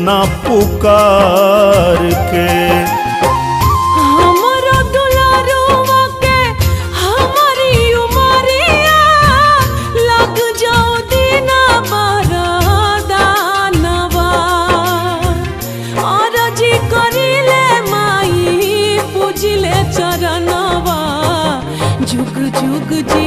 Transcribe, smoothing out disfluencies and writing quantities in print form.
ना पुकार के हमारा दुलारुआ के हमारी उमरिया लग जाओ दीना बरदानवा और जी करिले माई पूजिले चरणवा जुग जुग जी